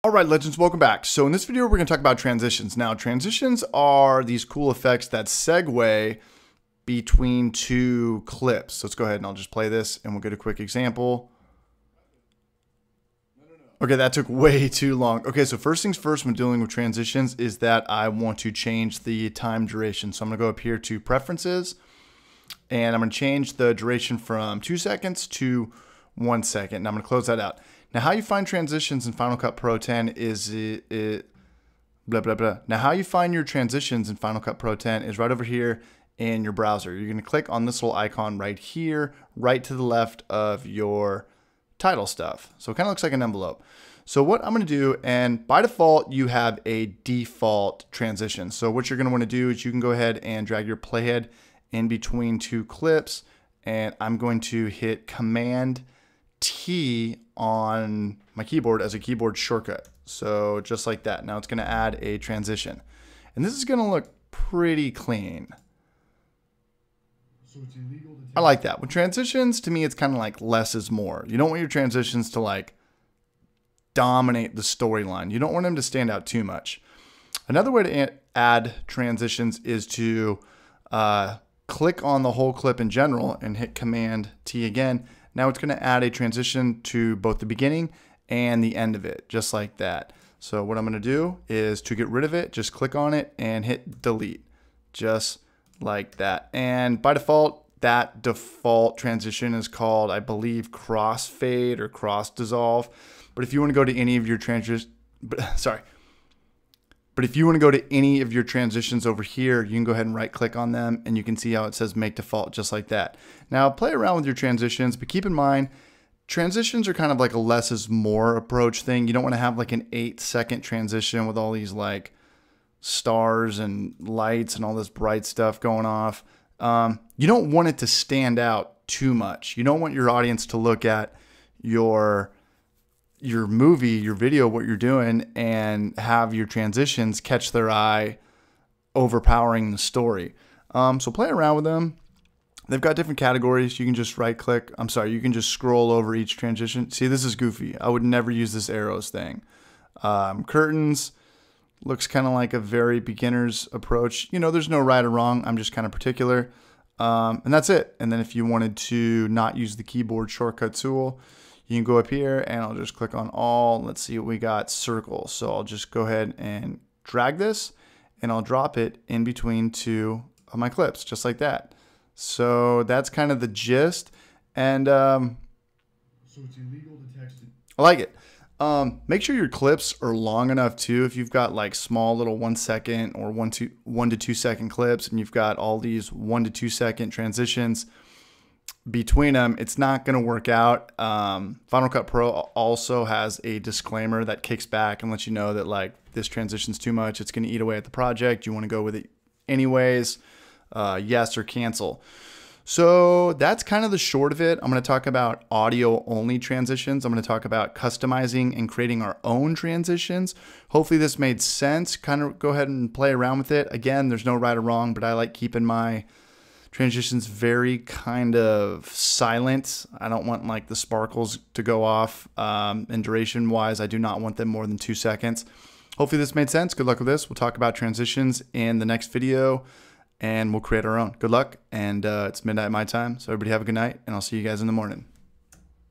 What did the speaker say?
All right, legends, welcome back. So in this video, we're going to talk about transitions. Now, transitions are these cool effects that segue between two clips. So let's go ahead and I'll just play this and we'll get a quick example. Okay, that took way too long. Okay, so first things first when dealing with transitions is that I want to change the time duration. So I'm going to go up here to preferences and I'm going to change the duration from 2 seconds to 1 second. And I'm going to close that out. Now, how you find transitions in Final Cut Pro 10 is blah, blah, blah. Now, how you find your transitions in Final Cut Pro 10 is right over here in your browser. You're going to click on this little icon right here, right to the left of your title stuff. So it kind of looks like an envelope. So what I'm going to do, and by default, you have a default transition. So what you're going to want to do is you can go ahead and drag your playhead in between two clips, and I'm going to hit Command T on my keyboard as a keyboard shortcut. So just like that. Now it's going to add a transition. And this is going to look pretty clean. So it's illegal to I like that. With transitions, to me, it's kind of like less is more. You don't want your transitions to like dominate the storyline. You don't want them to stand out too much. Another way to add transitions is to click on the whole clip in general and hit Command T again. Now it's going to add a transition to both the beginning and the end of it, just like that. So what I'm going to do is to get rid of it, just click on it and hit delete, just like that. And by default, that default transition is called, I believe, crossfade or cross dissolve. But if you want to go to any of your But if you want to go to any of your transitions over here, you can go ahead and right click on them and you can see how it says make default just like that. Now play around with your transitions, but keep in mind, transitions are kind of like a less is more approach thing. You don't want to have like an 8-second transition with all these like stars and lights and all this bright stuff going off. You don't want it to stand out too much. You don't want your audience to look at your movie, your video, what you're doing, and have your transitions catch their eye, overpowering the story. So play around with them. They've got different categories. You can just right click. You can just scroll over each transition. See, this is goofy. I would never use this arrows thing. Curtains looks kind of like a very beginner's approach. You know, there's no right or wrong. I'm just kind of particular. And that's it. And then if you wanted to not use the keyboard shortcut tool, you can go up here and I'll just click on all. Let's see what we got. Circle. So I'll just go ahead and drag this and I'll drop it in between two of my clips, just like that. So that's kind of the gist. And so it's illegal to text it. I like it. Make sure your clips are long enough too. If you've got like small little 1 second or 1 to 2 second clips and you've got all these 1 to 2 second transitions between them, it's not going to work out. Final Cut Pro also has a disclaimer that kicks back and lets you know that like this transition's too much. It's going to eat away at the project. You want to go with it anyways, yes or cancel. So that's kind of the short of it. I'm going to talk about audio only transitions. I'm going to talk about customizing and creating our own transitions. Hopefully this made sense. Kind of go ahead and play around with it. Again, there's no right or wrong, but I like keeping my transitions very kind of silent. I don't want like the sparkles to go off, and duration wise, I do not want them more than 2 seconds. Hopefully this made sense. Good luck with this. We'll talk about transitions in the next video and we'll create our own. Good luck. And it's midnight my time. So everybody have a good night and I'll see you guys in the morning.